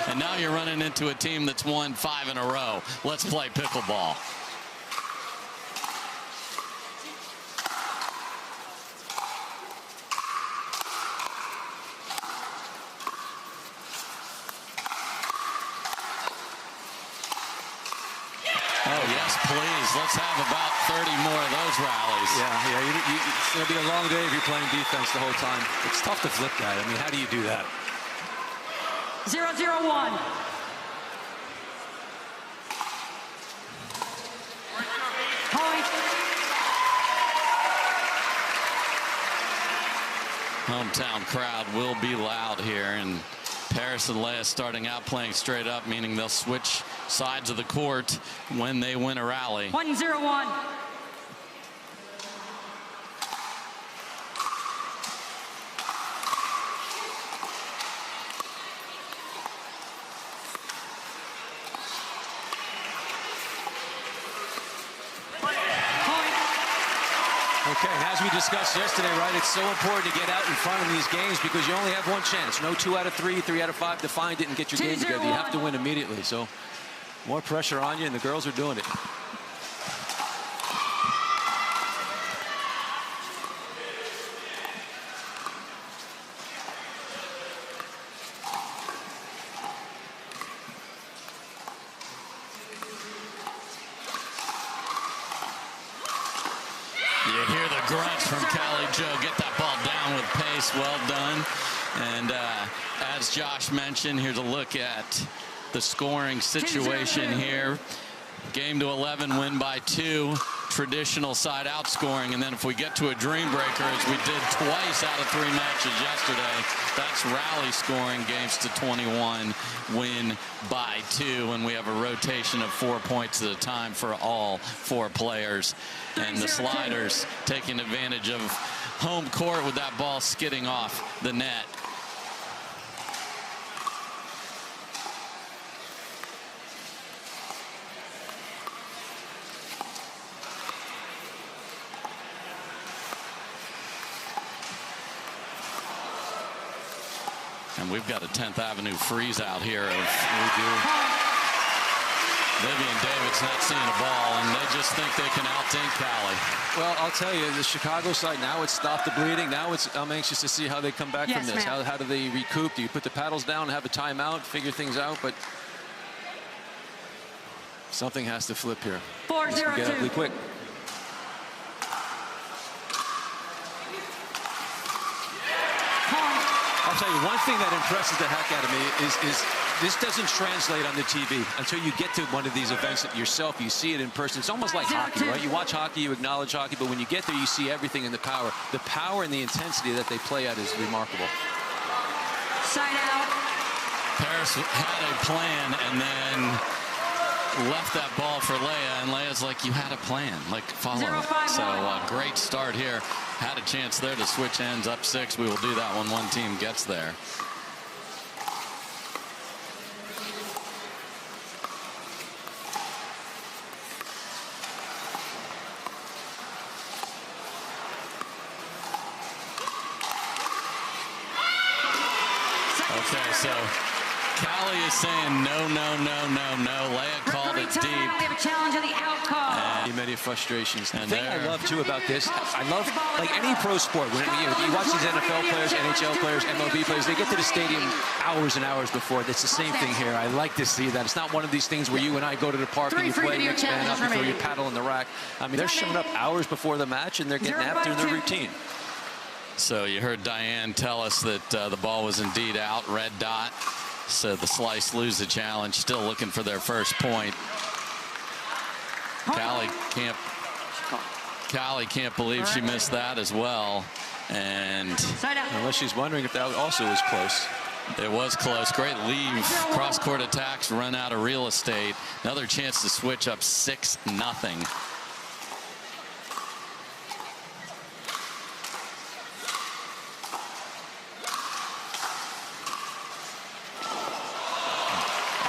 And now you're running into a team that's won 5 in a row. Let's play pickleball. Oh, yes, please. Let's have about 30 more of those rallies. Yeah. It's going to be a long day if you're playing defense the whole time. It's tough to flip that. I mean, how do you do that? 0-0-1. Point. Hometown crowd will be loud here, and Parris and Lea starting out playing straight up, meaning they'll switch sides of the court when they win a rally. 1-0-1. Okay, and as we discussed yesterday, right, it's so important to get out in front of these games because you only have one chance. No 2 out of 3, 3 out of 5 to find it and get your game together. You have to win immediately. So more pressure on you, and the girls are doing it. You hear the grunts from Callie Joe. Get that ball down with pace. Well done. And as Josh mentioned, here's a look at the scoring situation here. Game to 11, win by 2. Traditional side outscoring. And then if we get to a dream breaker, as we did twice out of 3 matches yesterday, that's rally scoring, games to 21, win by 2. And we have a rotation of 4 points at a time for all 4 players. And the sliders taking advantage of home court with that ball skidding off the net. And we've got a 10th Avenue freeze out here. We do. Vivienne David's not seeing a ball, and they just think they can out-dink Callie. Well, I'll tell you, the Chicago side, now it's stopped the bleeding. Now I'm anxious to see how they come back from this. How do they recoup? Do you put the paddles down, have a timeout, figure things out? But something has to flip here. 4-0-2. Get ugly quick. I'll tell you, one thing that impresses the heck out of me is this doesn't translate on the TV until you get to one of these events yourself. You see it in person. It's almost like hockey, right? You watch hockey, you acknowledge hockey, but when you get there, you see everything in the power. The power and the intensity that they play at is remarkable. Side out. Parris had a plan and then left that ball for Lea, and Lea's like, you had a plan, like, follow it. So great start here. Had a chance there to switch ends up 6. We will do that when one team gets there. Okay, so Callie is saying no, no, no, no, no. Lea called it deep. They have a challenge on the out call. Many frustrations. The thing I love too about this, I love, like any pro sport, when you watch these NFL players, NHL players, MLP players, they get to the stadium hours and hours before. It's the same thing here. I like to see that. It's not one of these things where you and I go to the park and you play next man up, you throw your paddle in the rack. I mean, they're showing up hours before the match and they're getting after their routine. So you heard Diane tell us that the ball was indeed out, red dot. So the Slice lose the challenge, still looking for their first point. Callie can't believe she missed that as well. And unless she's wondering if that also was close. It was close. Great leave. Cross-court attacks run out of real estate. Another chance to switch up 6-0.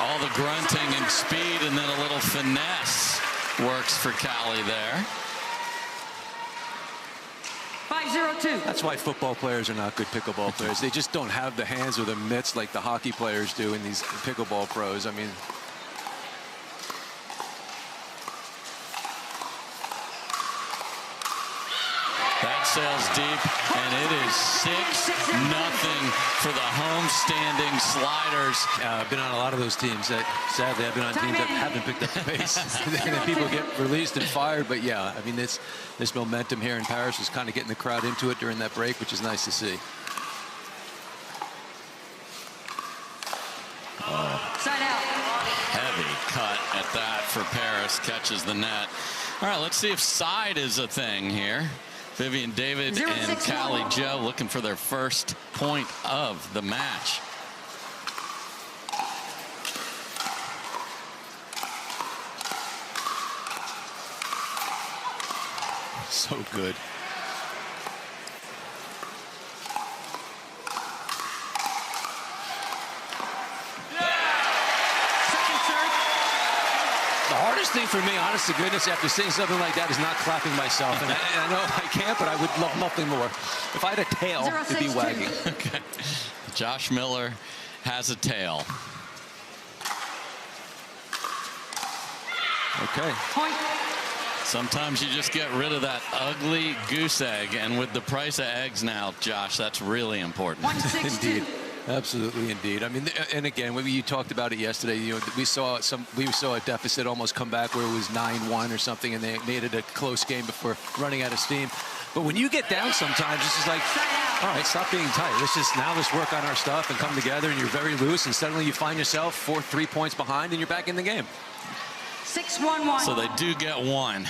All the grunting and speed, and then a little finesse works for Callie there. 5-0. 5-0-2. That's why football players are not good pickleball players. They just don't have the hands or the mitts like the hockey players do in these pickleball pros. I mean, that sails deep, and it is 6-0 for the home-standing Sliders. I've been on a lot of those teams that, sadly, I've been on teams that haven't picked up the pace. And then people get released and fired. But, yeah, I mean, this momentum here in Parris is kind of getting the crowd into it during that break, which is nice to see. Side out. Heavy cut at that for Parris. Catches the net. All right, let's see if side is a thing here. Vivienne David and Callie Joe looking for their first point of the match. So good. The hardest thing for me, honest to goodness, after seeing something like that is not clapping myself. And I know I can't, but I would love nothing more. If I had a tail, it'd be wagging. Okay. Josh Miller has a tail. Okay. Point. Sometimes you just get rid of that ugly goose egg. And with the price of eggs now, Josh, that's really important. 1-6-2. Indeed. Absolutely, indeed. I mean, and again, you talked about it yesterday. You know, we saw a deficit almost come back where it was 9-1 or something, and they made it a close game before running out of steam. But when you get down, sometimes it's just like, all right, stop being tight. Let's work on our stuff and come together. And you're very loose, and suddenly you find yourself 3 points behind, and you're back in the game. 6-1-1. So they do get one.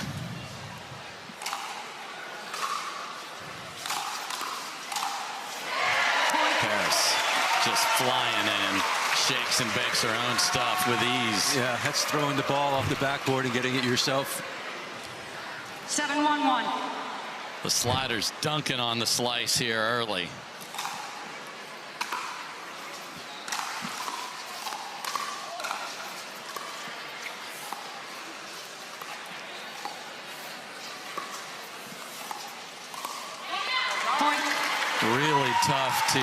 Parris just flying in, shakes and bakes her own stuff with ease. Yeah, that's throwing the ball off the backboard and getting it yourself. 7-1-1. The Sliders dunking on the slice here early. Really tough to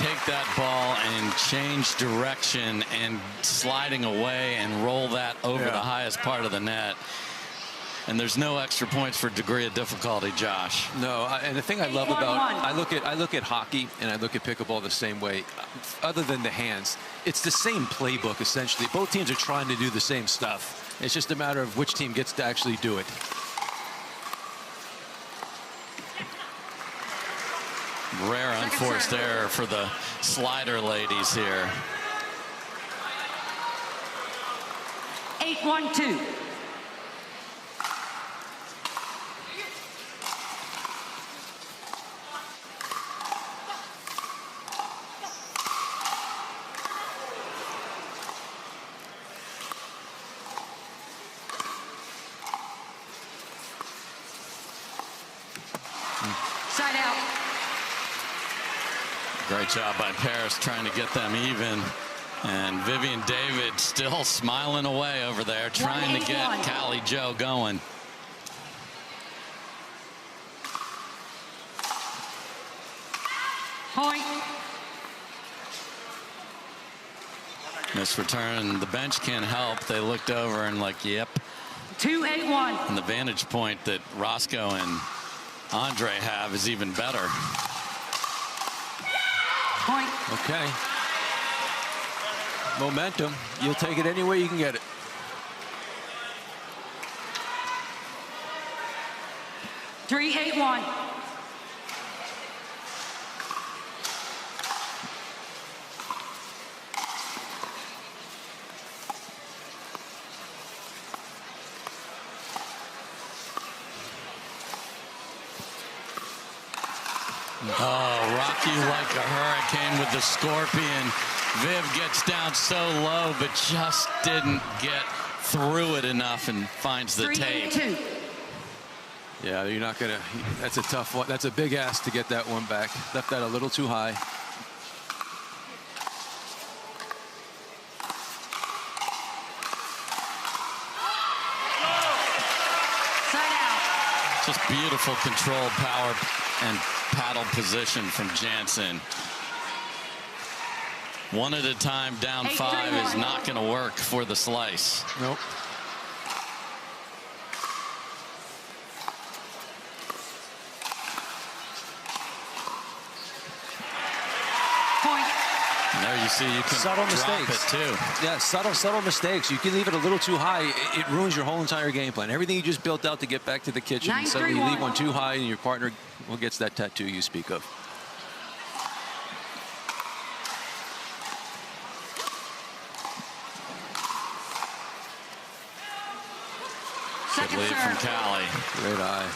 take that ball and change direction and sliding away and roll that over the highest part of the net. And there's no extra points for degree of difficulty, Josh. No, and the thing I love about I look at hockey and I look at pickleball the same way. Other than the hands, it's the same playbook essentially. Both teams are trying to do the same stuff. It's just a matter of which team gets to actually do it. Rare unforced error for the Slider ladies here. 8-1-2. Side out. Great job by Parris trying to get them even. And Vivienne David still smiling away over there, trying to get Callie Joe going. Point. This return, the bench can't help. They looked over and like, yep. 2-8-1. And the vantage point that Roscoe and Andrei have is even better. Point. Okay. Momentum. You'll take it any way you can get it. Three, 8-1. Oh, rocky like a hurricane with the scorpion. Viv gets down so low, but just didn't get through it enough and finds the tape. 3-8-2. Yeah, you're not gonna. That's a tough one. That's a big ask to get that one back. Left that a little too high. Side out. Just beautiful controlled power and paddle position from Jansen. One at a time, down 5 is not going to work for the slice. Nope. And there you see you can subtle drop mistakes. it too. Yeah, subtle mistakes. You can leave it a little too high. It ruins your whole entire game plan. Everything you just built out to get back to the kitchen. Suddenly you leave one too high and your partner gets that tattoo you speak of. Good lead from Callie. Great eye.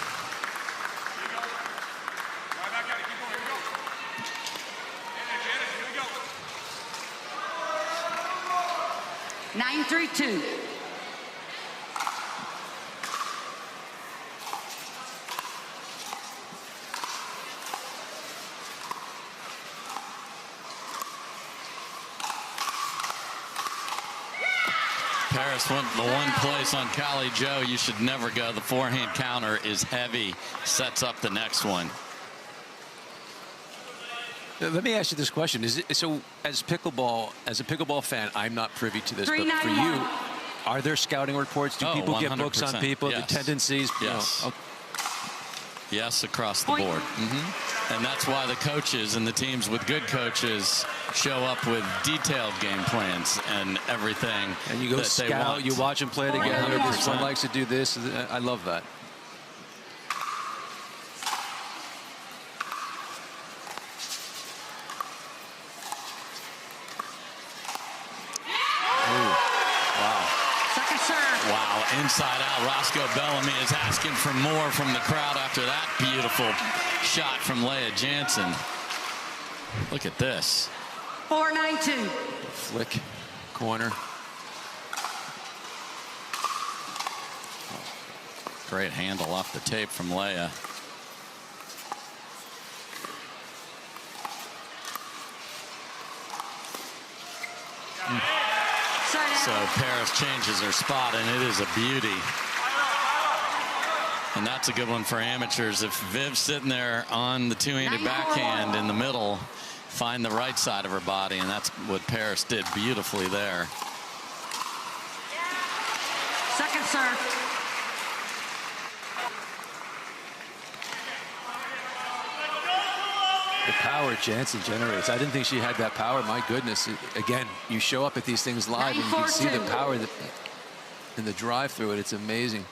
Nine, 3-2. Parris went the one place on Callie Joe you should never go. The forehand counter is heavy. Sets up the next one. Let me ask you this question. Is it so as a pickleball fan, I'm not privy to this, but for you, are there scouting reports? Do people 100%. get books on people, yes. the tendencies? Yes. You know, yes, across the board. And that's why the coaches and the teams with good coaches show up with detailed game plans and everything. And you go scout, you watch them play together. 100%. This one likes to do this. I love that. Wow, inside out. Roscoe Bellamy is asking for more from the crowd after that beautiful shot from Lea Jansen. Look at this. 4-9-2. Flick, corner. Great handle off the tape from Lea. So Parris changes her spot, and it is a beauty. And that's a good one for amateurs. If Viv's sitting there on the two-handed backhand in the middle, find the right side of her body, and that's what Parris did beautifully there. Second serve. The power Jansen generates. I didn't think she had that power. My goodness. Again, you show up at these things live and you can see the power and the drive through it. It's amazing.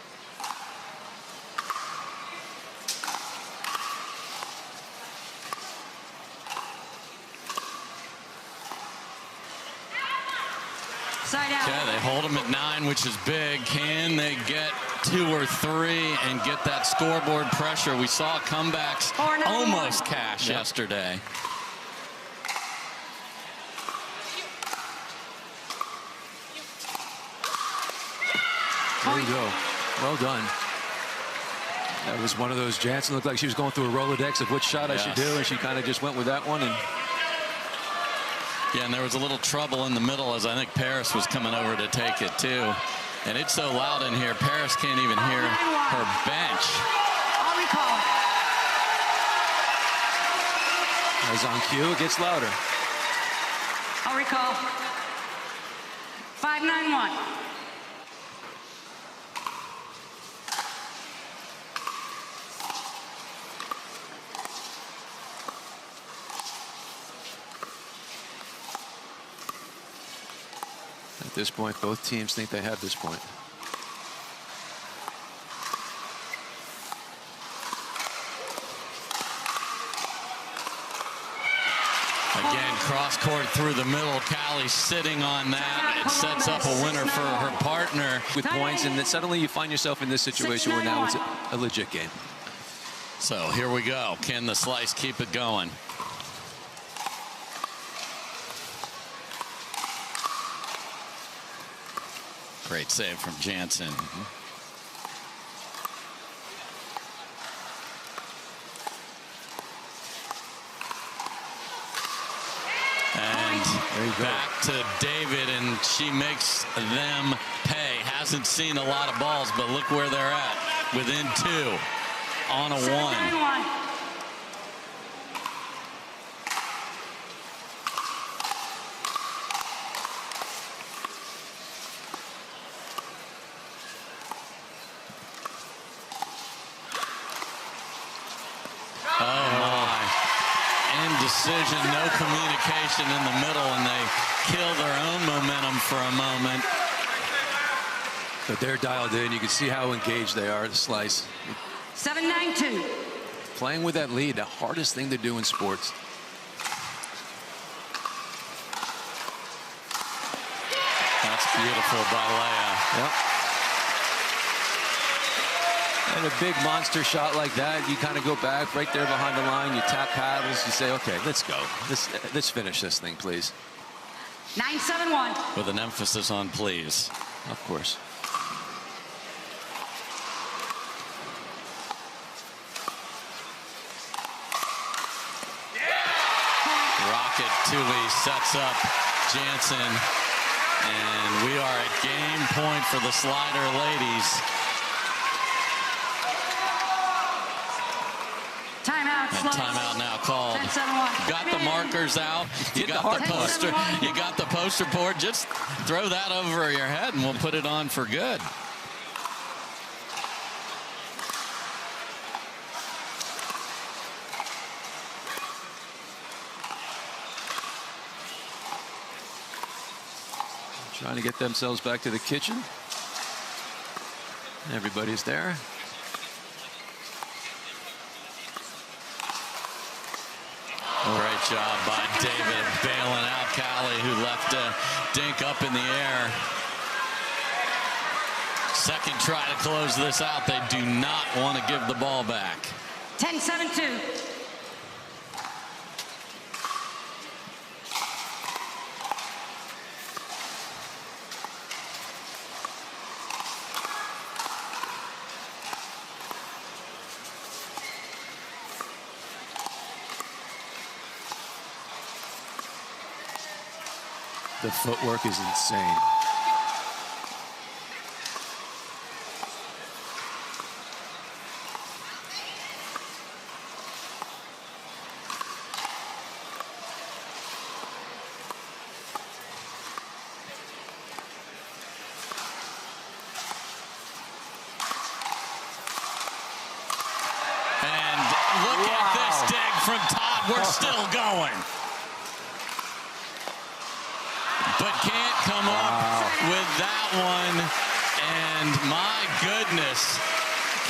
Okay, they hold them at 9, which is big. Can they get 2 or 3 and get that scoreboard pressure? We saw comebacks almost cash yesterday. There you go. Well done. That was one of those. Jansen looked like she was going through a Rolodex of which shot I should do, and she kind of just went with that one. And yeah, and there was a little trouble in the middle as I think Parris was coming over to take it too. And it's so loud in here, Parris can't even hear her bench. I'll recall. As on cue, it gets louder. I'll recall. 5-9-1. At this point, both teams think they have this point. Again, cross court through the middle. Callie sitting on that. It sets up a winner for her partner. With points, and then suddenly you find yourself in this situation where now it's a legit game. So here we go. Can the slice keep it going? Great save from Jansen. And back to David, and she makes them pay. Hasn't seen a lot of balls, but look where they're at. Within 2. on a 1. 7-9-1. Indecision, no communication in the middle, and they kill their own momentum for a moment. But they're dialed in. You can see how engaged they are at the slice. 7-9-2. Playing with that lead, the hardest thing to do in sports. That's beautiful by Lea. Yep. And a big monster shot like that, you kind of go back right there behind the line, you tap paddles, you say, okay, let's go. Let's finish this thing, please. 9-7-1. With an emphasis on please. Of course. Rocket Thule sets up Jansen. And we are at game point for the slider ladies. And timeout now called. Got the markers out. You got the poster. You got the poster board. Just throw that over your head and we'll put it on for good. Trying to get themselves back to the kitchen. Everybody's there. Great job by David bailing out Callie, who left Dink up in the air. Second try to close this out. They do not want to give the ball back. 10-7-2. The footwork is insane. And look at this dig from Todd. We're still going. But can't come up with that one. And my goodness,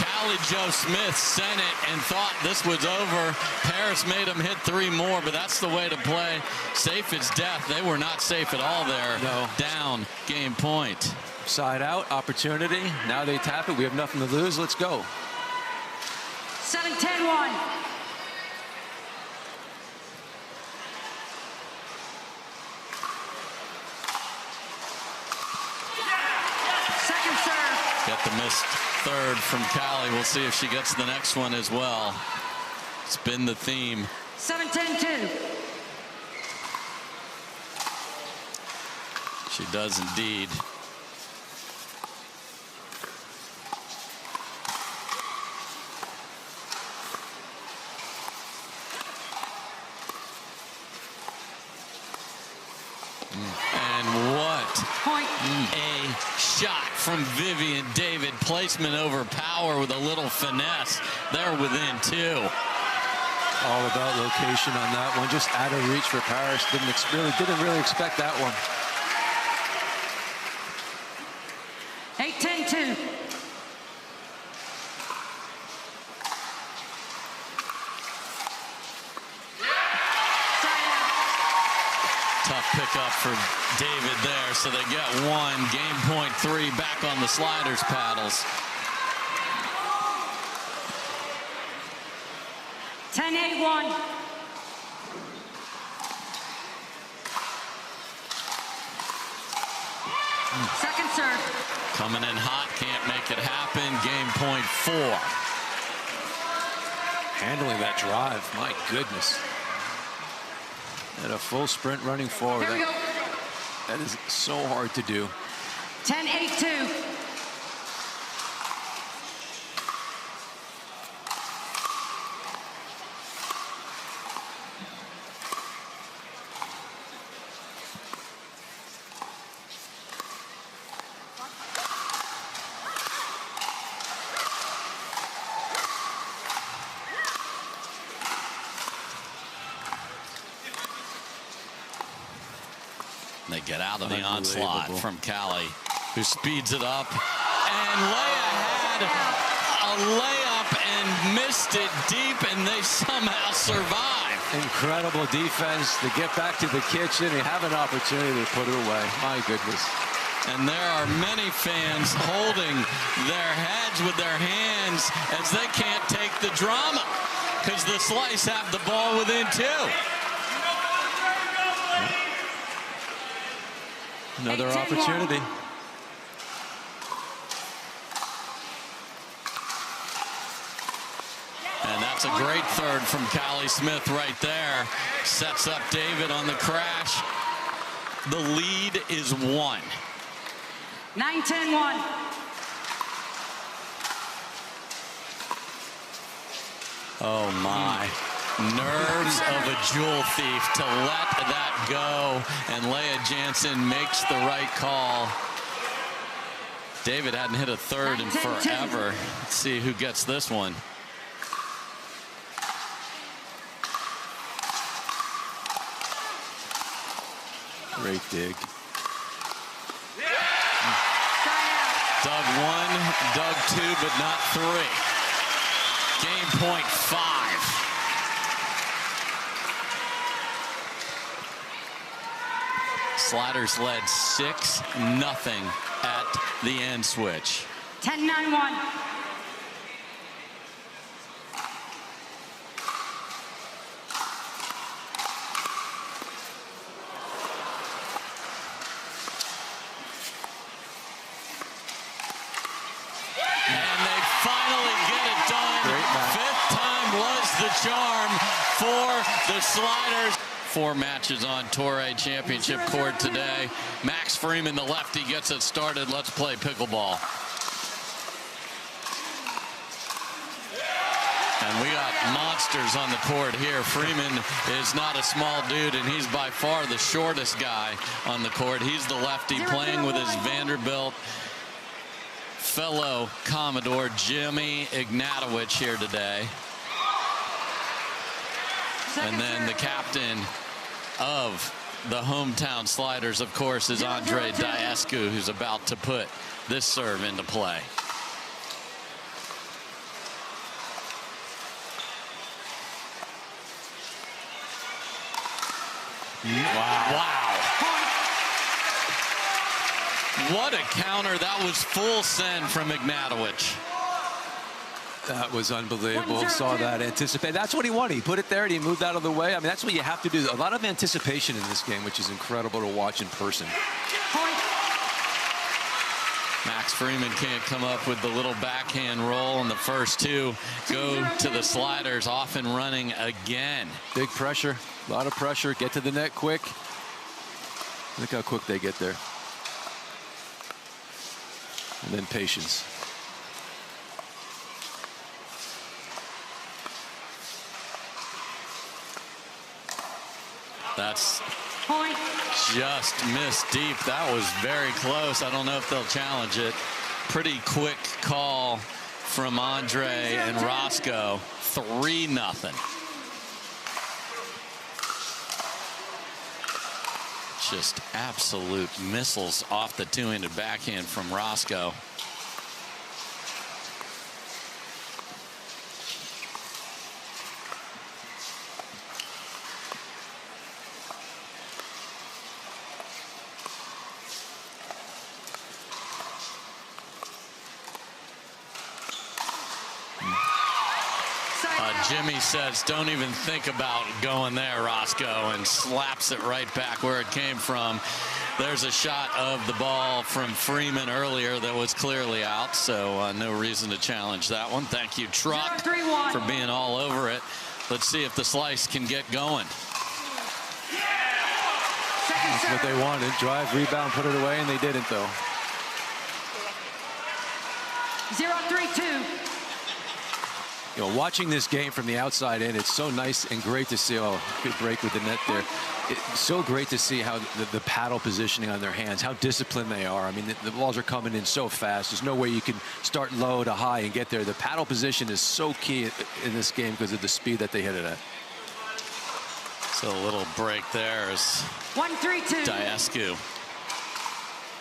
Callie Smith sent it and thought this was over. Parris made him hit 3 more, but that's the way to play. Safe as death. They were not safe at all there. No. Down, game point. Side out, opportunity. Now they tap it. We have nothing to lose. Let's go. 7-10-1. Got the missed third from Callie. We'll see if she gets the next one as well. It's been the theme. 7-10-2. She does indeed. And what a shot from Vivienne David. Placement over power with a little finesse. They're within 2. All about location on that one. Just out of reach for Parris. Didn't really expect that one. 8-10-2. Tough pickup for David there, so they get 1. Game point 3 back on the sliders paddles. 10-8-1. Second serve. Coming in hot, can't make it happen. Game point 4. Handling that drive, my goodness. And a full sprint running forward. Here we go. That is so hard to do. 10-8-2. get out of the onslaught from Callie, who speeds it up. And Lea had a layup and missed it deep, and they somehow survive. Incredible defense to get back to the kitchen and have an opportunity to put it away. My goodness. And there are many fans holding their heads with their hands as they can't take the drama because the Slice have the ball within 2. Another opportunity. And that's a great third from Callie Smith right there. Sets up David on the crash. The lead is 1. 9-10-1. Oh my. Nerves of a jewel thief to let that go. And Lea Jansen makes the right call. David hadn't hit a third in forever. Let's see who gets this one. Great dig. Dug 1, dug 2, but not 3. Game point 5. Sliders led 6-0 at the end switch. 10-9-1. Charm for the Sliders. 4 matches on Torrey Championship court today. Max Freeman, the lefty, gets it started. Let's play pickleball. And we got monsters on the court here. Freeman is not a small dude, and he's by far the shortest guy on the court. He's the lefty playing with his Vanderbilt fellow Commodore Jimmy Ignatowich here today. And then the captain of the hometown Sliders, of course, is Andrei Daescu, who's about to put this serve into play. Wow. What a counter. That was full send from Ignatowich. That was unbelievable. Saw that, anticipate. That's what he wanted. He put it there and he moved out of the way. I mean, that's what you have to do. A lot of anticipation in this game, which is incredible to watch in person. Max Freeman can't come up with the little backhand roll, and the first 2 go to the Sliders, off and running again. Big pressure, a lot of pressure. Get to the net quick. Look how quick they get there. And then patience. That's just missed deep. That was very close. I don't know if they'll challenge it. Pretty quick call from Andrei and Roscoe. 3-0. Just absolute missiles off the 2-handed backhand from Roscoe. Jimmy says, don't even think about going there, Roscoe, and slaps it right back where it came from. There's a shot of the ball from Freeman earlier that was clearly out, so no reason to challenge that one. Thank you, Truck, for being all over it. Let's see if the Slice can get going. That's what they wanted. Drive, rebound, put it away, and they didn't, though. 0-3-2. You know, watching this game from the outside in, it's so nice and great to see. Oh, good break with the net there. It's so great to see how the paddle positioning on their hands, how disciplined they are. I mean, the balls are coming in so fast. There's no way you can start low to high and get there. The paddle position is so key in this game because of the speed that they hit it at. So a little break there is 1-3-2. Daescu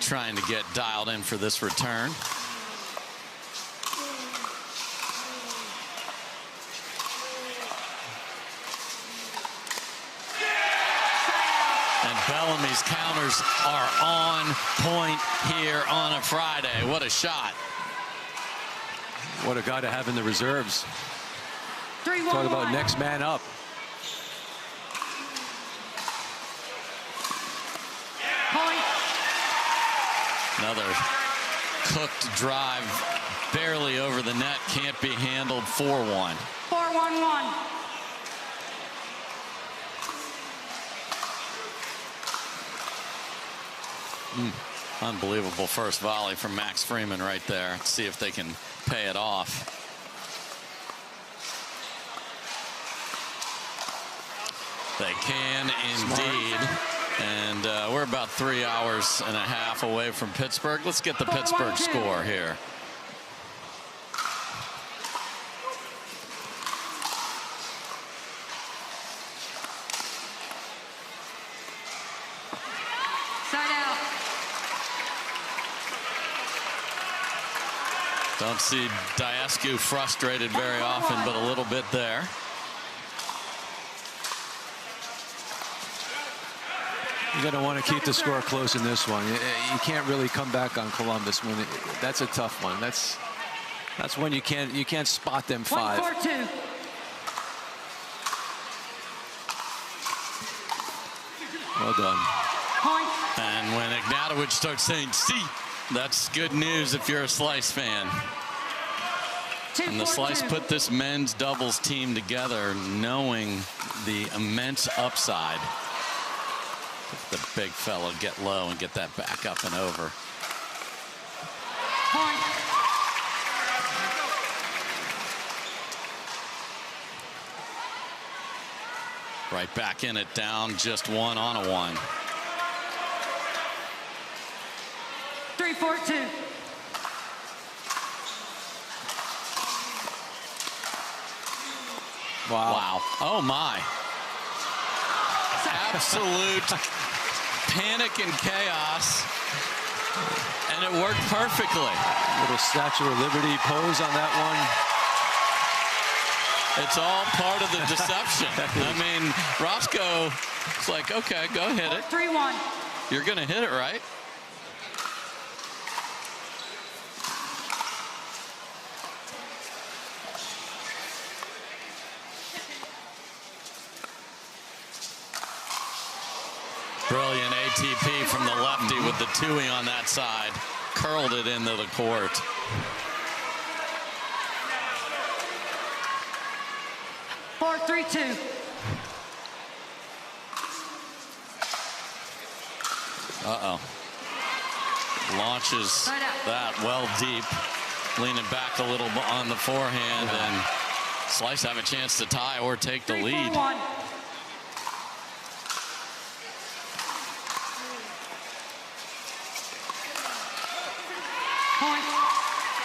trying to get dialed in for this return. And Bellamy's counters are on point here on a Friday. What a shot. What a guy to have in the reserves. 3-1-1. Talk about next man up. Point. Another cooked drive, barely over the net, can't be handled. 4-1. 4-1-1. Unbelievable first volley from Max Freeman right there. Let's see if they can pay it off. They can indeed. And we're about 3 hours and a half away from Pittsburgh. Let's get the Pittsburgh score here. Don't see Daescu frustrated very often, but a little bit there. You're going to want to keep the score close in this one. You can't really come back on Columbus when that's a tough one. That's when you can't spot them 5. 1-4-2. Well done. Point. And when Ignatowich starts saying "see," that's good news if you're a Slice fan. And the Slice put this men's doubles team together knowing the immense upside. If the big fella get low and get that back up and over. Point. Right back in it, down just 1 on a 1. 3-4-2. Wow. Oh my. Absolute panic and chaos. And it worked perfectly. Little Statue of Liberty pose on that one. It's all part of the deception. I mean, Roscoe is like, okay, go hit it. 3-1. You're going to hit it, right? Brilliant ATP from the lefty with the Tui on that side. Curled it into the court. 4-3-2. Uh-oh. Launches that well deep. Leaning back a little on the forehand. And Slice have a chance to tie or take the lead. 3-4-1.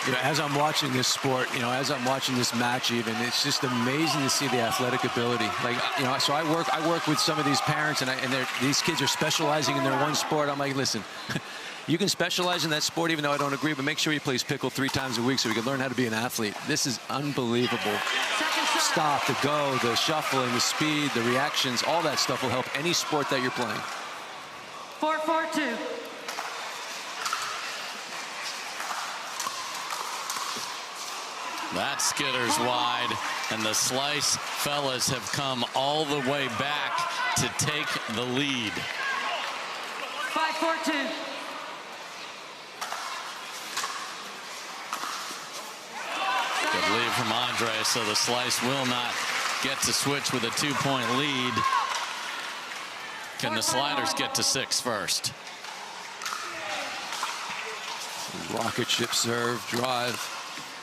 You know, as I'm watching this sport, you know, as I'm watching this match even, it's just amazing to see the athletic ability. Like, you know, so I work with some of these parents, and these kids are specializing in their one sport. I'm like, listen, you can specialize in that sport even though I don't agree, but make sure he plays pickle 3 times a week so he can learn how to be an athlete. This is unbelievable. Stop, the go, the shuffling, the speed, the reactions, all that stuff will help any sport that you're playing. 4-4-2. That skitters wide, and the Slice fellas have come all the way back to take the lead. 5-4-2. Good lead from Andrei, so the Slice will not get to switch with a 2-point lead. Can the Sliders get to 6 first? Rocket ship serve, drive.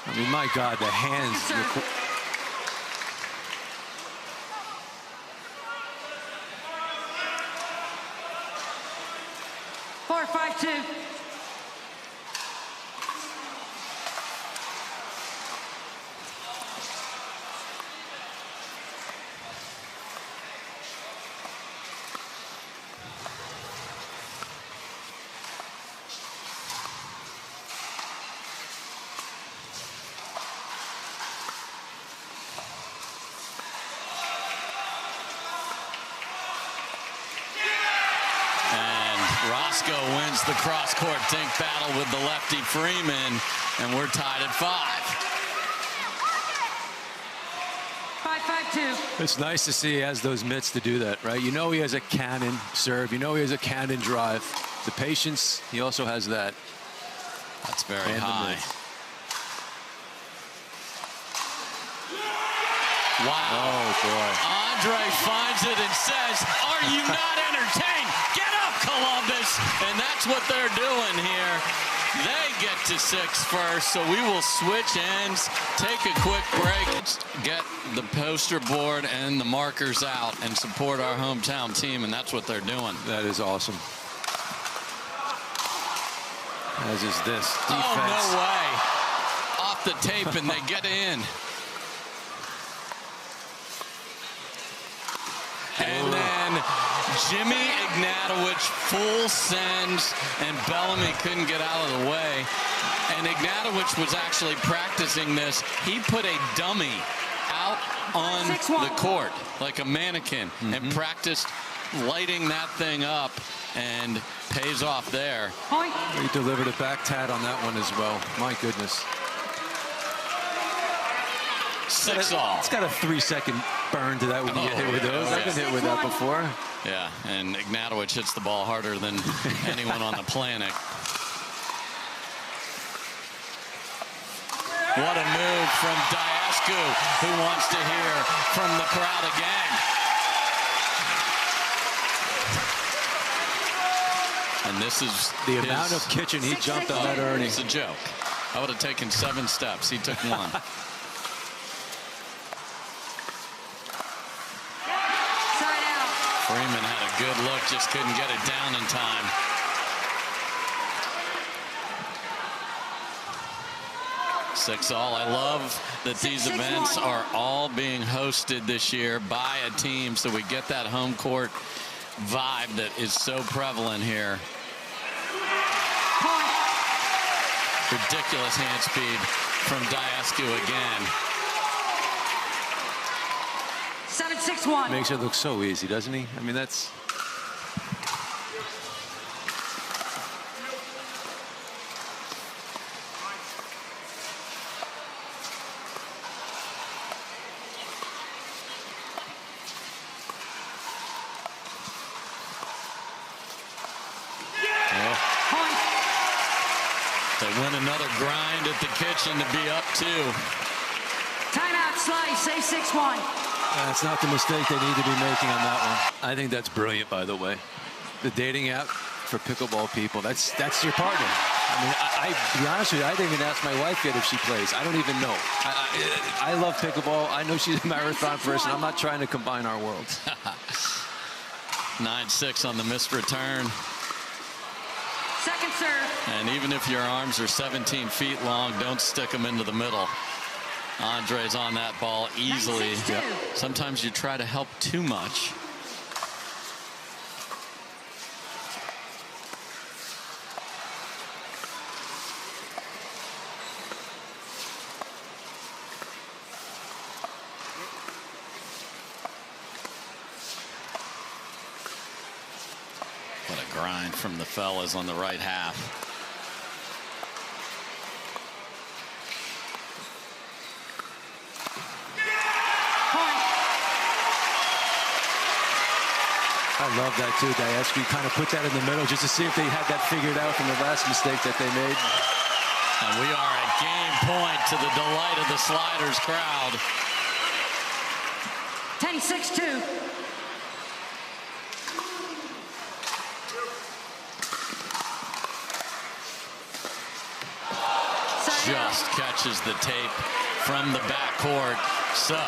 I mean, my God, the hands. 4-5-2. Roscoe wins the cross-court dink battle with the lefty Freeman, and we're tied at 5. 5-5-2. It's nice to see he has those mitts to do that, right? You know he has a cannon serve. You know he has a cannon drive. The patience, he also has that. That's very high. Wow. Oh, boy. Andrei finds it and says, are you not entertained? Get up, Columbus. And that's what they're doing here. They get to 6 first, so we will switch ends, take a quick break, get the poster board and the markers out and support our hometown team, and that's what they're doing. That is awesome. As is this defense. Oh, no way. Off the tape, and they get in. And then Jimmy Ignatowich full sends, and Bellamy couldn't get out of the way. And Ignatowich was actually practicing this. He put a dummy out on the court like a mannequin and practiced lighting that thing up, and pays off there. He delivered a back tat on that one as well. My goodness. 6-all. It's got a 3-second burn to that when you get hit with those. I've been hit with that before. Yeah, and Ignatowich hits the ball harder than anyone on the planet. What a move from Daescu, who wants to hear from the crowd again. And this is the amount of kitchen he jumped on that earning. It's a joke. I would have taken 7 steps. He took 1. Freeman had a good look, just couldn't get it down in time. Six-all. I love that these events are all being hosted this year by a team, so we get that home court vibe that is so prevalent here. Ridiculous hand speed from Daescu again. 7-6-1. Makes it look so easy, doesn't he? I mean, that's... They win another grind at the kitchen to be up 2. Timeout, Slice, A6-1. That's not the mistake they need to be making on that one. I think that's brilliant, by the way. The dating app for pickleball people, that's your partner. I mean, to be honest with you, I didn't even ask my wife yet if she plays. I don't even know. I love pickleball. I know she's a marathon person. I'm not trying to combine our worlds. 9-6 on the missed return. Second serve. And even if your arms are 17 feet long, don't stick them into the middle. Andrei's on that ball easily. Yep. Sometimes you try to help too much. What a grind from the fellas on the right half. I love that too. Daescu kind of put that in the middle just to see if they had that figured out from the last mistake that they made. And we are at game point to the delight of the Sliders crowd. 10-6-2. Just catches the tape from the backcourt. So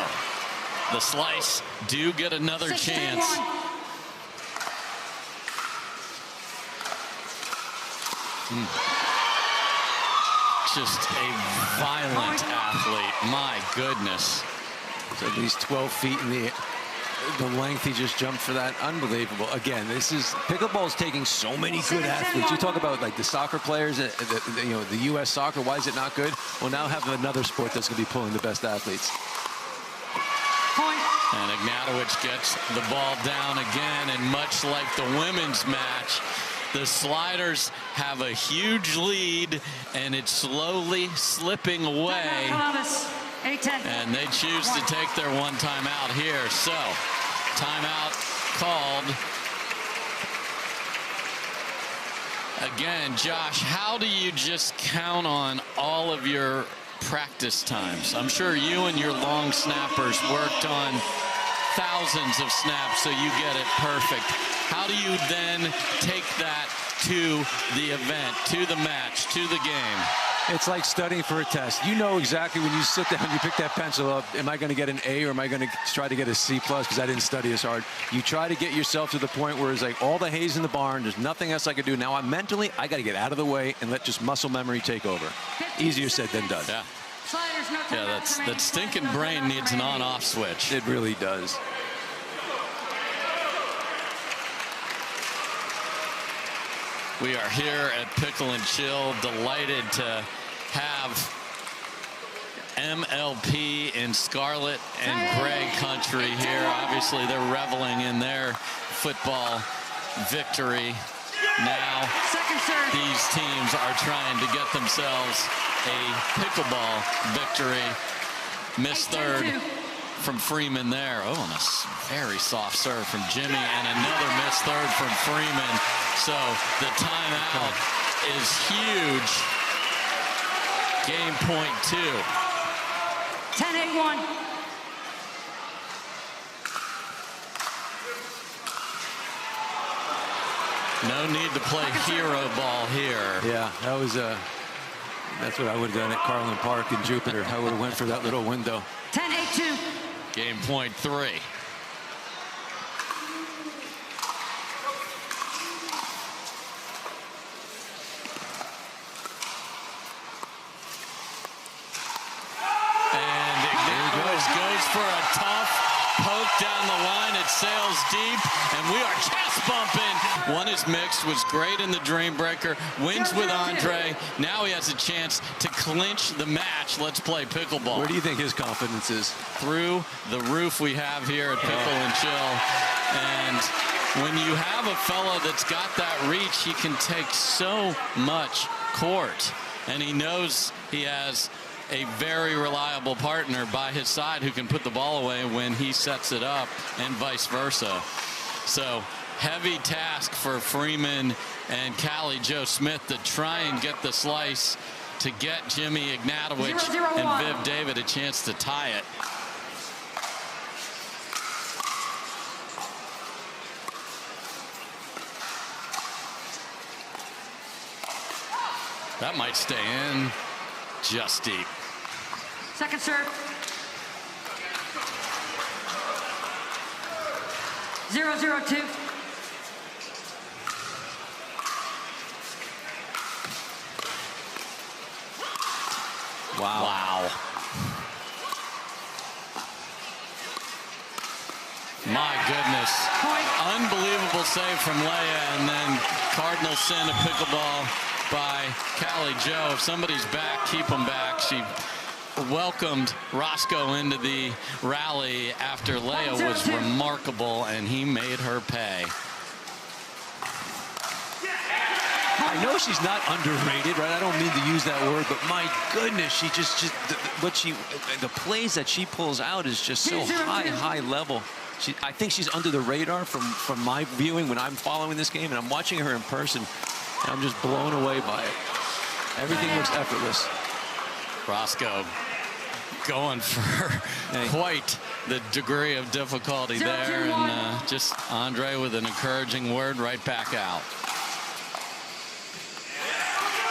the Slice do get another chance. Just a violent athlete. My goodness. So at least 12 feet in the length he just jumped for that. Unbelievable. Again, this is pickleball is taking so many good athletes. You talk about like the soccer players, you know, the U.S. soccer. Why is it not good? Well, now have another sport that's going to be pulling the best athletes. And Ignatowich gets the ball down again, and much like the women's match, The Sliders have a huge lead, and it's slowly slipping away. Columbus, 8-10. And they choose to take their one timeout here. So, timeout called. Again, Josh, how do you just count on all of your practice times? I'm sure you and your long snappers worked on thousands of snaps so you get it perfect. How do you then take that to the event, to the match, to the game? It's like studying for a test. You know exactly when you sit down, you pick that pencil up, am I going to get an A or am I going to try to get a C+ because I didn't study as hard? You try to get yourself to the point where it's like all the hay's in the barn, there's nothing else I can do. Now I'm mentally, I got to get out of the way and let just muscle memory take over. Easier said than done. Yeah. Yeah, that stinking brain needs an on-off switch. It really does. We are here at Pickle and Chill, delighted to have MLP in Scarlet and Gray country here. Obviously, they're reveling in their football victory. Now, these teams are trying to get themselves a pickleball victory. Missed third from Freeman there. Oh, and a very soft serve from Jimmy, and another missed third from Freeman. So the timeout is huge. Game point 2. 10-8-1. No need to play hero ball here. Yeah, that was that's what I would have done at Carlin Park in Jupiter. I would have went for that little window. 10-8-2. Game point 3. And Ignatowich goes for a tough poke down the line. It sails deep, and we are chest bumping. One is mixed, was great in the Dream Breaker, wins with Andrei. Now he has a chance to clinch the match. Let's play pickleball. Where do you think his confidence is? Through the roof we have here at Pickle and Chill. And when you have a fellow that's got that reach, he can take so much court. And he knows he has a very reliable partner by his side who can put the ball away when he sets it up, and vice versa. So heavy task for Freeman and Callie Smith to try and get the slice to get Jimmy Ignatowich and Viv David a chance to tie it. That might stay in just deep. Second serve. 0-0-2. Wow. My goodness. Unbelievable save from Lea, and then Cardinal send a pickleball by Callie Jo. If somebody's back, keep them back. She welcomed Roscoe into the rally after Lea was remarkable, and he made her pay. I know she's not underrated, right? I don't mean to use that word, but my goodness, she the plays that she pulls out is just so high level. I think she's under the radar from my viewing when I'm following this game, and I'm watching her in person, and I'm just blown away by it. Everything looks effortless. Roscoe going for quite the degree of difficulty there, and just Andrei with an encouraging word right back out.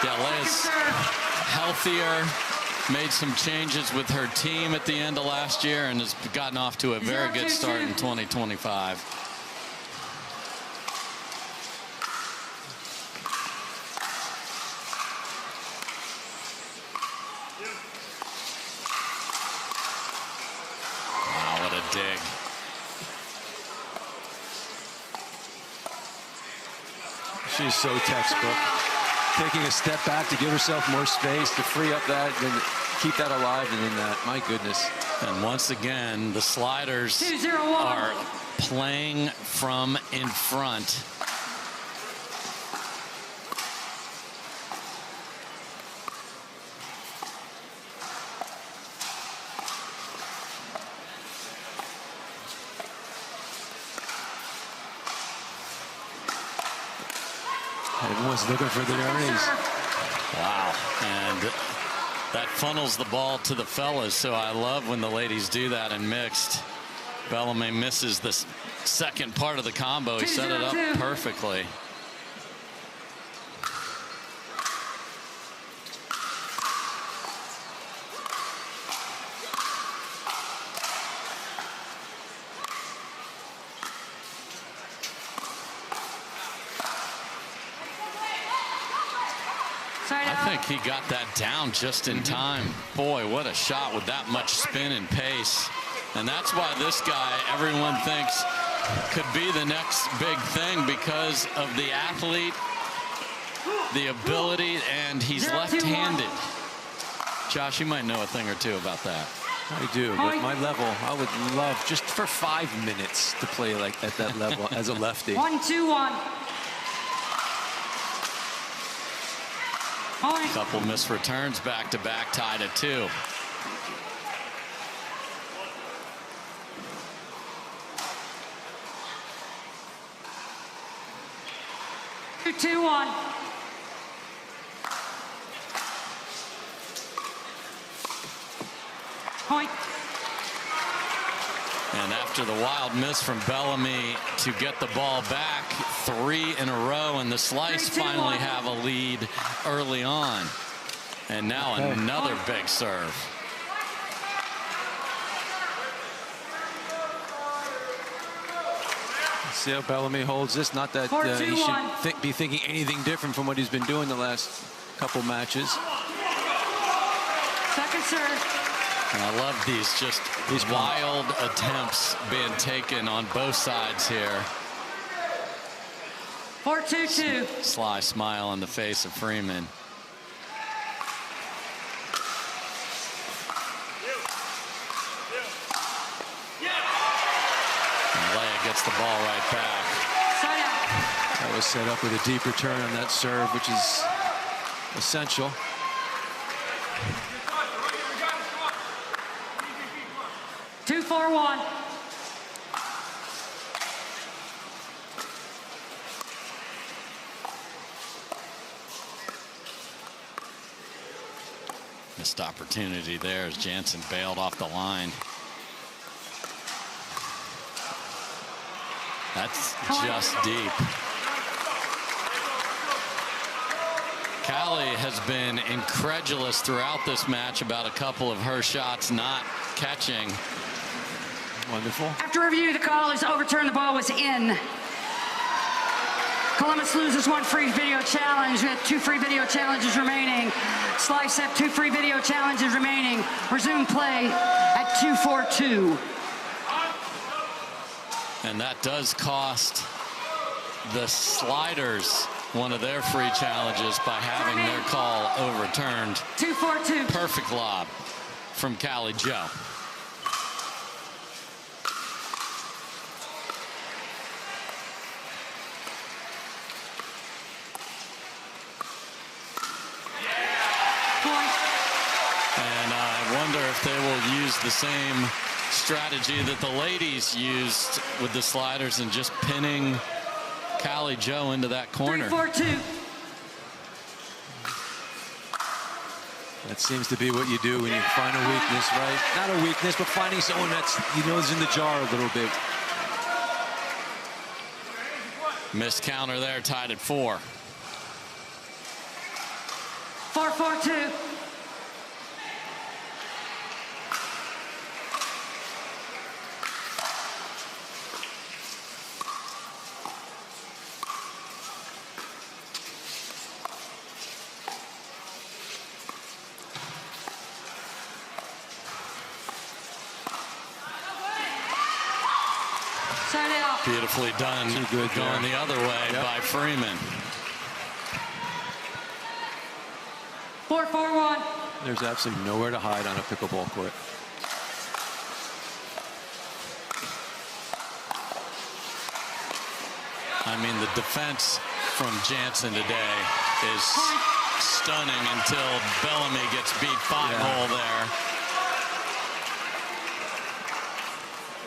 Yeah, Lea's healthier, made some changes with her team at the end of last year, and has gotten off to a very good start in 2025. Dig. She's so textbook. Taking a step back to give herself more space to free up that and keep that alive, and then that. My goodness. And once again, the Sliders are playing from in front. Everyone's looking for the earnings. Wow. And that funnels the ball to the fellas, so I love when the ladies do that in mixed. Bellamy misses the second part of the combo. He set it up perfectly. I think he got that down just in time. Boy, what a shot with that much spin and pace. And that's why this guy, everyone thinks, could be the next big thing because of the athlete, the ability, and he's left-handed. Josh, you might know a thing or two about that. I do. At my level, I would love just for 5 minutes to play like at that level as a lefty. 1-2-1. A couple missed returns back-to-back, tied at 2. Two, 2-1. Point. And after the wild miss from Bellamy to get the ball back, 3 in a row, and the Slice finally have a lead early on. And now another big serve. See how Bellamy holds this. Not that he should be thinking anything different from what he's been doing the last couple matches. Second serve. And I love these wild attempts being taken on both sides here. 4-2-2. Sly smile on the face of Freeman. And Lea gets the ball right back. That was set up with a deep return on that serve, which is essential. 2-4-1. Missed opportunity there as Jansen bailed off the line. That's just deep. Callie has been incredulous throughout this match about a couple of her shots not catching. Wonderful. After review, the call is overturned. The ball was in. Columbus loses 1 free video challenge. We have 2 free video challenges remaining. Slice have 2 free video challenges remaining. Resume play at 2-4-2. And that does cost the Sliders one of their free challenges by having their call overturned. 2-4-2. Perfect lob from Callie Joe. And I wonder if they will use the same strategy that the ladies used with the Sliders and just pinning Callie Joe into that corner. 3-4-2. That seems to be what you do when you find a weakness, right? Not a weakness, but finding someone that's, is in the jar a little bit. Missed counter there, tied at 4. 4-4-2. Beautifully done. Too good going the other way by Freeman. 4-4-1. There's absolutely nowhere to hide on a pickleball court. I mean, the defense from Jansen today is stunning until Bellamy gets beat 5-hole there.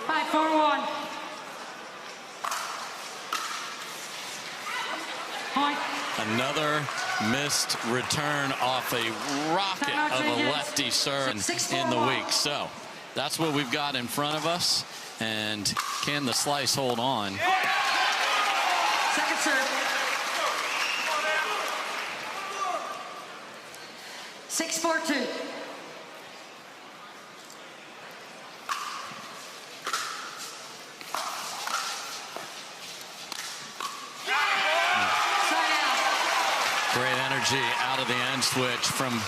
5-4-1. Point. Another missed return off a rocket of a lefty serve in the week. So that's what we've got in front of us. And can the slice hold on? Second serve. 6-4-2. Great energy out of the end switch from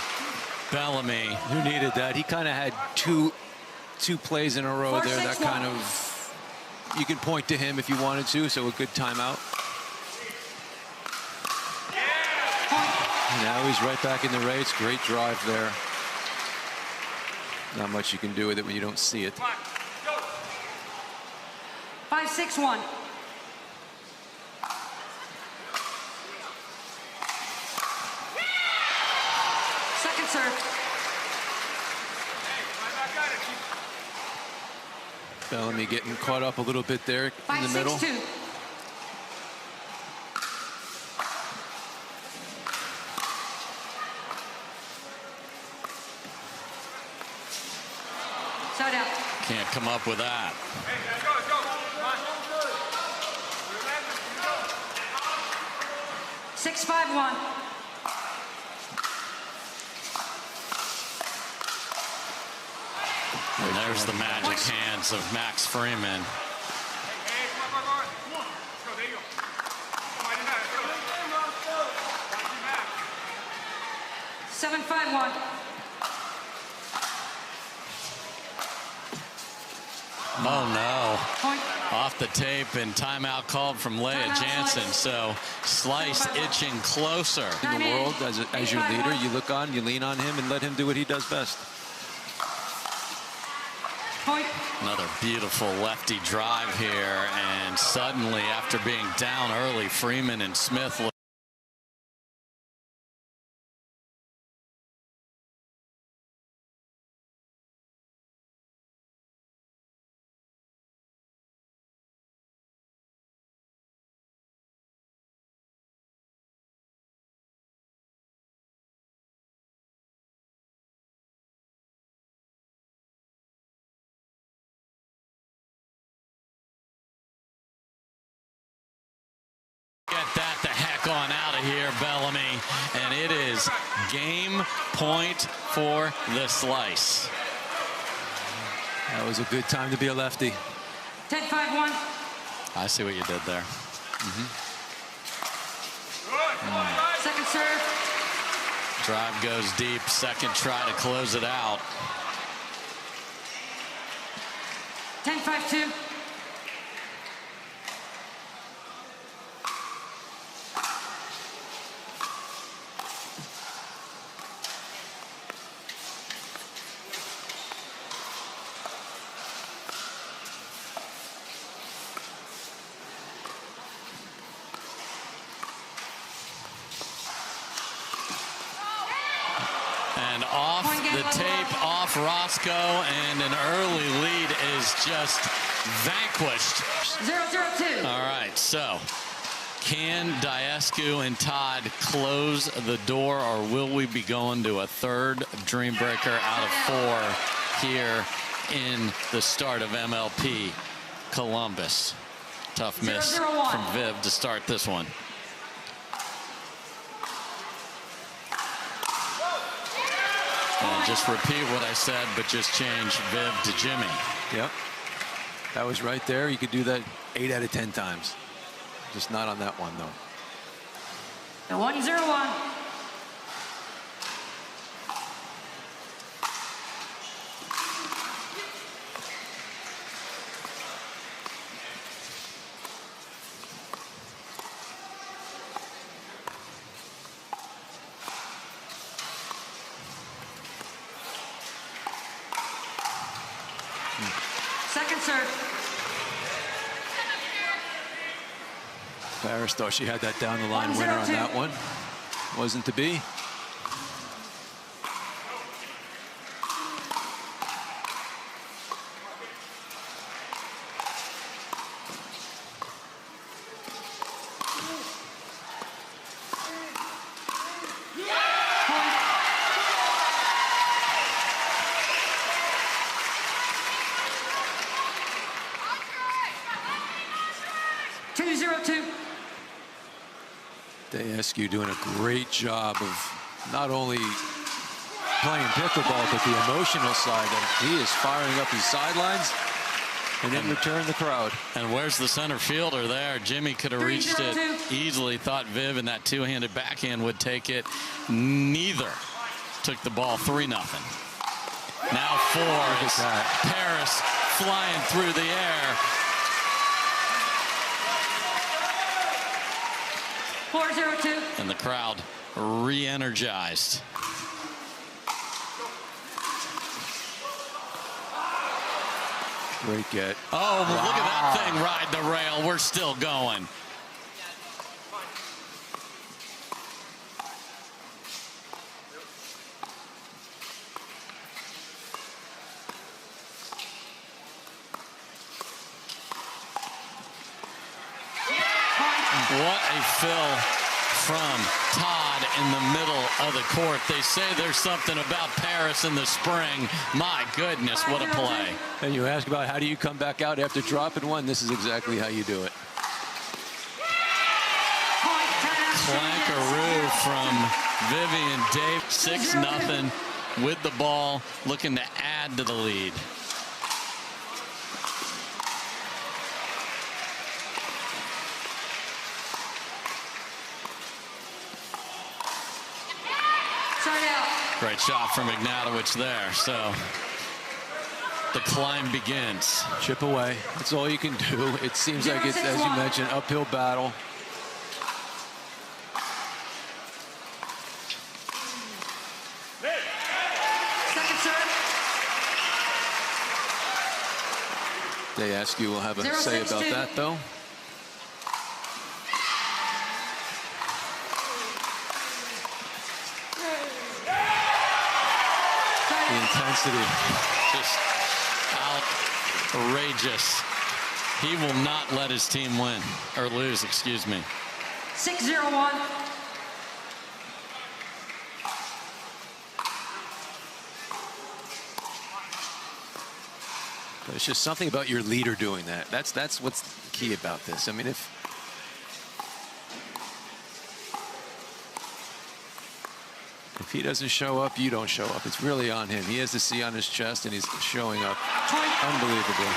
Bellamy. Who needed that? He kind of had two plays in a row there. That kind of, you can point to him if you wanted to, so a good timeout. And now he's right back in the race. Great drive there. Not much you can do with it when you don't see it. 5-6-1. Second serve. Bellamy getting caught up a little bit there in the middle. 5-6-2. Side out. Can't come up with that. Six, 5-1. And there's the magic hands of Max Freeman. 7-5-1. Oh no. Point. Off the tape and timeout called from Lea Jansen. So slice itching closer. In the world, as your leader, you look on, you lean on him and let him do what he does best. Point. Another beautiful lefty drive here, and suddenly after being down early, Freeman and Smith get that the heck on out of here, Bellamy, and it is game point for the slice. That was a good time to be a lefty. 10-5-1. I see what you did there. Second serve. Drive goes deep, second try to close it out. 10-5-2. And off the tape, off Roscoe, and an early lead is just vanquished. 0-0-2. All right, so can Daescu and Todd close the door, or will we be going to a third Dream Breaker out of 4 here in the start of MLP Columbus? Tough miss 0-0-1. from Viv to start this one. And just repeat what I said, but just change Viv to Jimmy. Yep. That was right there. You could do that 8 out of 10 times. Just not on that one, though. 1-0-1. Second serve. Parris thought she had that down the line winner on that one. Wasn't to be. Daescu doing a great job of not only playing pickleball, but the emotional side. That he is firing up his sidelines, and in return, the crowd. And where's the center fielder there? Jimmy could have reached it easily. Thought Viv in that two-handed backhand would take it. Neither took the ball. 3-0. Now 4 is Parris flying through the air. 4-0-2. And the crowd re-energized. Great get. Oh, look at that thing ride the rail. We're still going. What a fill from Todd in the middle of the court. They say there's something about Parris in the spring. My goodness, what a play. And you ask about how do you come back out after dropping one? This is exactly how you do it. Clankaroo from Vivienne David. 6-0 with the ball, looking to add to the lead. Great shot from Ignatowich there. So the climb begins. Chip away. That's all you can do. It seems like it's, as you mentioned, uphill battle. Second serve. Daescu will have a say about that, though. The intensity. Just outrageous. He will not let his team win, or lose, excuse me. 6-0-1. But it's just something about your leader doing that. That's what's key about this. I mean, if he doesn't show up, you don't show up. It's really on him. He has the C on his chest, and he's showing up. Unbelievable.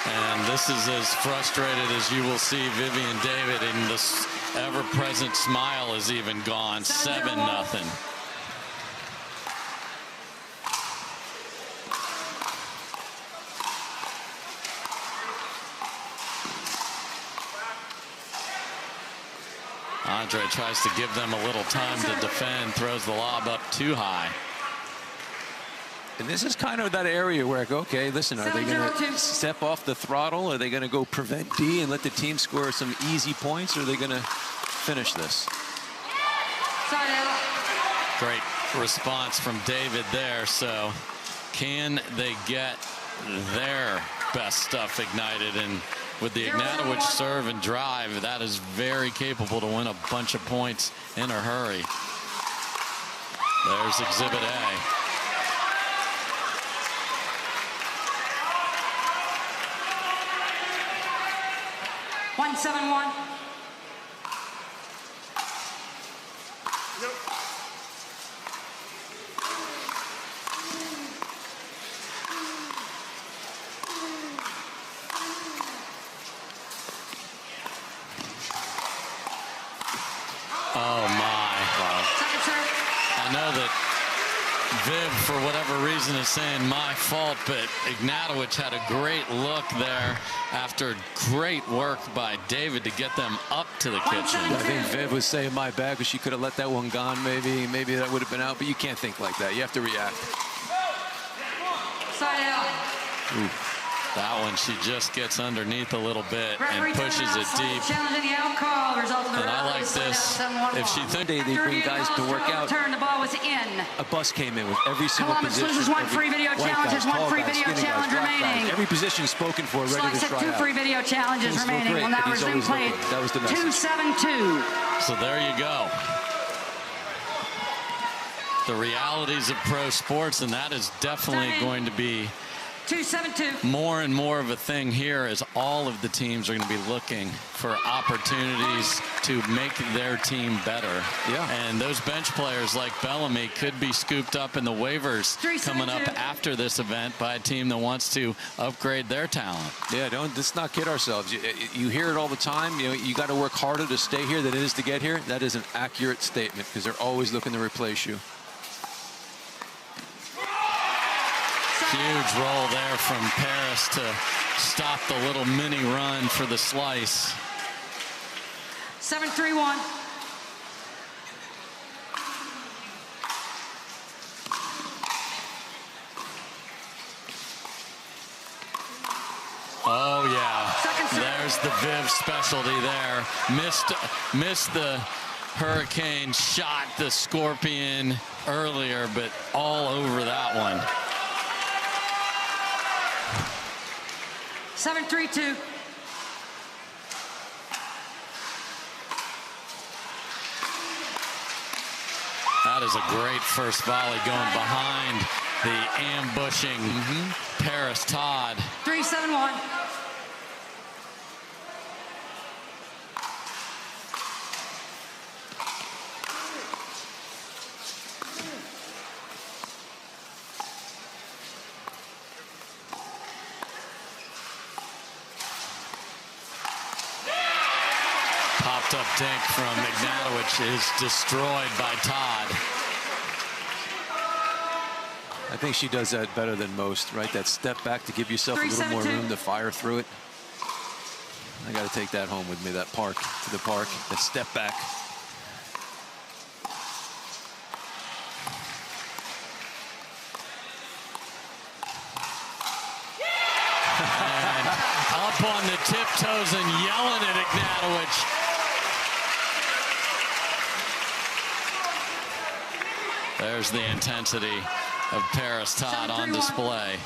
And this is as frustrated as you will see Vivienne David, and this ever-present smile is even gone. 7-0. Andrei tries to give them a little time to defend, throws the lob up too high. And this is kind of that area where I go, okay, listen, are they going to step off the throttle? Are they going to go prevent D and let the team score some easy points? Or are they going to finish this? Great response from David there. So can they get their best stuff ignited? And with the Ignatowich serve and drive, that is very capable to win a bunch of points in a hurry. There's Exhibit A. One 7-1. Oh my. Wow. I know that Viv, for whatever reason, is saying my fault, but Ignatowich had a great look there after great work by David to get them up to the kitchen. I think Viv was saying my bad, but she could have let that one gone. Maybe that would have been out, but you can't think like that. You have to react. Ooh. That one, she just gets underneath a little bit and pushes it deep. And I like this. If she thinks they bring guys to work out, a bus came in with every single position. Columbus loses one free video challenge. There's one free video challenge remaining. Every position spoken for, ready to try out. 2 free video challenges remaining. Will now resume play. 2-7-2. So there you go. The realities of pro sports, and that is definitely going to be 2-7-2. More and more of a thing here is all of the teams are going to be looking for opportunities to make their team better. Yeah. And those bench players like Bellamy could be scooped up in the waivers coming up after this event by a team that wants to upgrade their talent. Yeah, let's not kid ourselves. You hear it all the time. You know, you got to work harder to stay here than it is to get here. That is an accurate statement because they're always looking to replace you. Huge roll there from Parris to stop the little mini run for the slice. 7-3-1. Oh yeah, there's the Viv specialty there. Missed the Hurricane shot, the Scorpion earlier, but all over that one. 7-3-2. That is a great first volley going behind the ambushing Parris Todd. 3-7-1. Popped up dink from Ignatowich is destroyed by Todd. I think she does that better than most, right? That step back to give yourself a little more room to fire through it. I got to take that home with me, that park to the park, that step back. And up on the tiptoes and yelling at Ignatowich. There's the intensity of Parris Todd on display.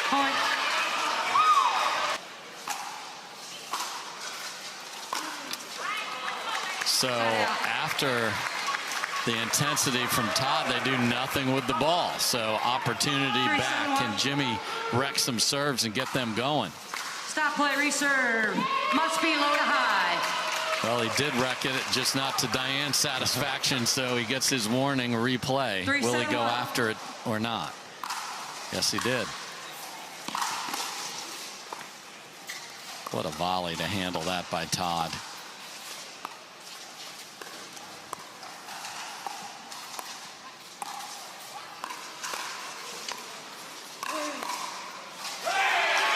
Point. So after the intensity from Todd, they do nothing with the ball. So opportunity back. Can Jimmy wreck some serves and get them going? Stop play, reserve. Must be low to high. Well, he did wreck it, just not to Diane's satisfaction, so he gets his warning replay. Will he go after it or not? Yes, he did. What a volley to handle that by Todd.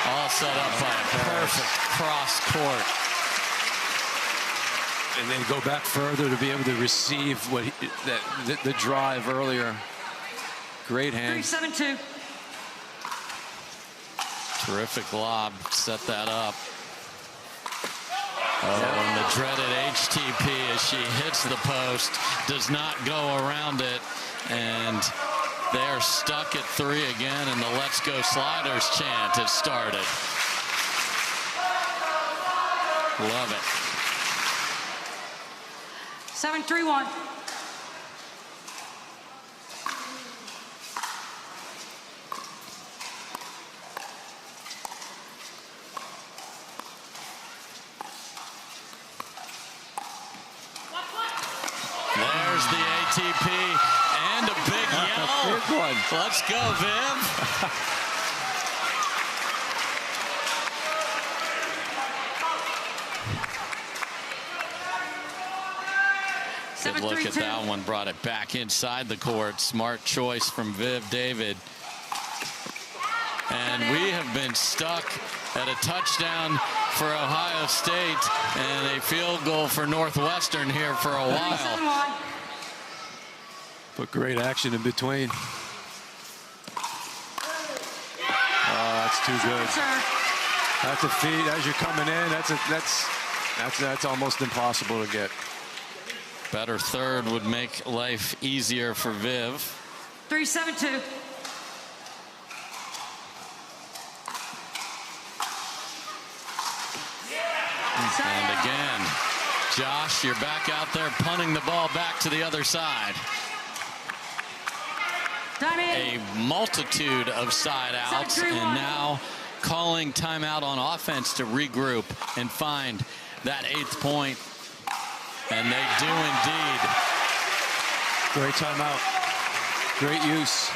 All set up by a perfect cross court. And then go back further to be able to receive what the drive earlier. Great hand. 3-7-2. Terrific lob. Set that up. Oh, and the dreaded HTP as she hits the post. Does not go around it. And they are stuck at 3 again, and the Let's Go Sliders chant has started. Love it. 7-3-1. There's the ATP and a big yellow. Big one. Let's go, Viv. Good look at that one. Brought it back inside the court. Smart choice from Viv David. And we have been stuck at a touchdown for Ohio State and a field goal for Northwestern here for a while. But great action in between. Oh, that's too good. That's a feed as you're coming in. That's almost impossible to get. Better third would make life easier for Viv. 3-7-2. And again, Josh, you're back out there punting the ball back to the other side. A multitude of side outs, and now calling timeout on offense to regroup and find that 8th point. And they do indeed. Great timeout. Great use.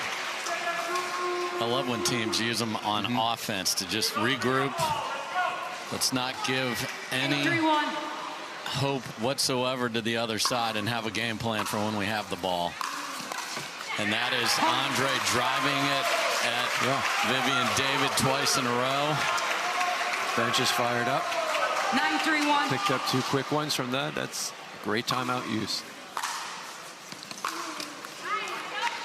I love when teams use them on offense to just regroup. Let's not give any hope whatsoever to the other side and have a game plan for when we have the ball. And that is Andrei driving it at Vivienne David twice in a row. Bench is fired up. 9-3-1. Picked up 2 quick ones from that. That's great timeout use.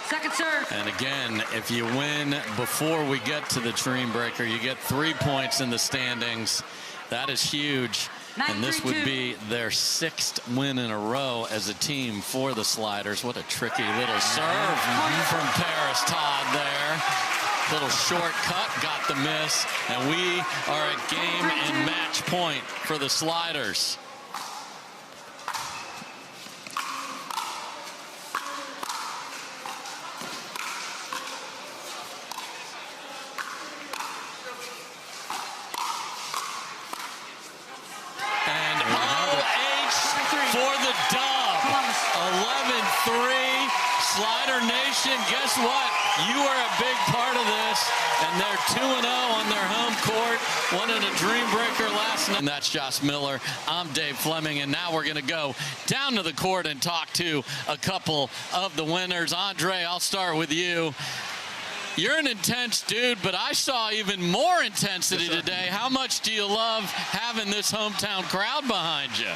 Second serve. And again, if you win before we get to the Dream Breaker, you get 3 points in the standings. That is huge. And this would be their 6th win in a row as a team for the Sliders. What a tricky little serve from Parris Todd there. Little shortcut, got the miss. And we are at game and match point for the Sliders. Slider Nation, guess what? You are a big part of this, and they're 2-0 on their home court. Won in a Dream Breaker last night. And that's Josh Miller. I'm Dave Fleming, and now we're going to go down to the court and talk to a couple of the winners. Andrei, I'll start with you. You're an intense dude, but I saw even more intensity today. How much do you love having this hometown crowd behind you?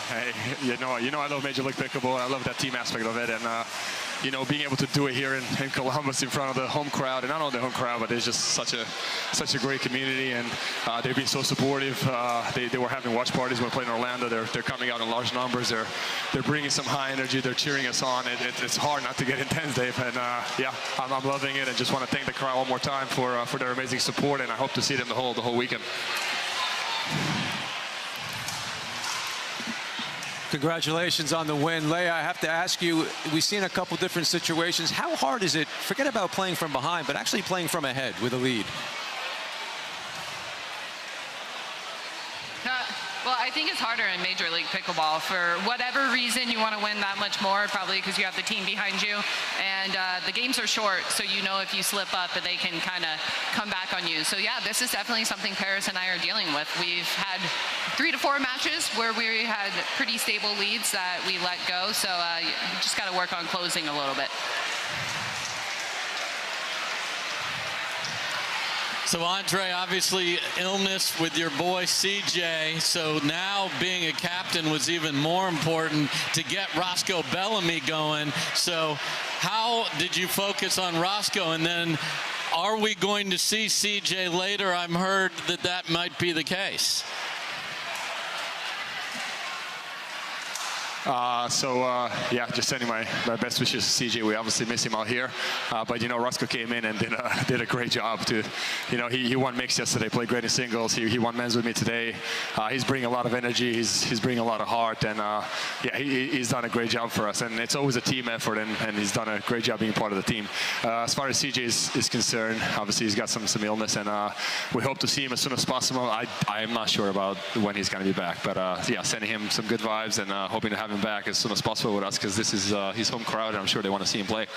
Hey, you know I love Major League Pickleball. I love that team aspect of it, and you know, being able to do it here in Columbus in front of the home crowd, and not only the home crowd, but it's just such a great community, and they've been so supportive. They were having watch parties when we played in Orlando. They're coming out in large numbers. They're bringing some high energy. They're cheering us on. It's hard not to get intense, Dave, and yeah, I'm loving it, and just want to thank the crowd one more time for their amazing support, and I hope to see them the whole weekend. Congratulations on the win. Lea, I have to ask you, we've seen a couple different situations. How hard is it, forget about playing from behind, but actually playing from ahead with a lead? Well, I think it's harder in Major League Pickleball. For whatever reason, you want to win that much more, probably because you have the team behind you. And the games are short, so you know if you slip up, they can kind of come back on you. So, yeah, this is definitely something Parris and I are dealing with. We've had 3 to 4 matches where we had pretty stable leads that we let go. So you just got to work on closing a little bit. So, Andrei, obviously illness with your boy CJ, so now being a captain was even more important to get Roscoe Bellamy going. So how did you focus on Roscoe, and then are we going to see CJ later? I'm heard that might be the case. Yeah, just sending my best wishes to CJ. We obviously miss him out here, but you know, Roscoe came in and did a great job too. You know, he won mixed yesterday, played great in singles. He won men's with me today. He's bringing a lot of energy. He's bringing a lot of heart, and yeah, he's done a great job for us. And it's always a team effort, and he's done a great job being part of the team. As far as CJ is concerned, obviously he's got some illness, and we hope to see him as soon as possible. I am not sure about when he's going to be back, but yeah, sending him some good vibes and hoping to have him back as soon as possible with us, because this is his home crowd, and I'm sure they want to see him play.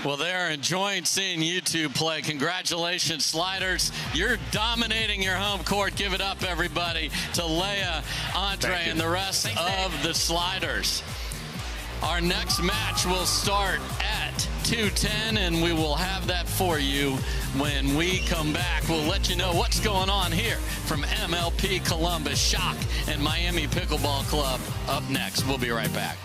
Well, they're enjoying seeing you two play. Congratulations, Sliders. You're dominating your home court. Give it up, everybody, to Lea, Andrei, and the rest of the Sliders. Our next match will start at 2:10, and we will have that for you when we come back. We'll let you know what's going on here from MLP Columbus, Shock, and Miami Pickleball Club up next. We'll be right back.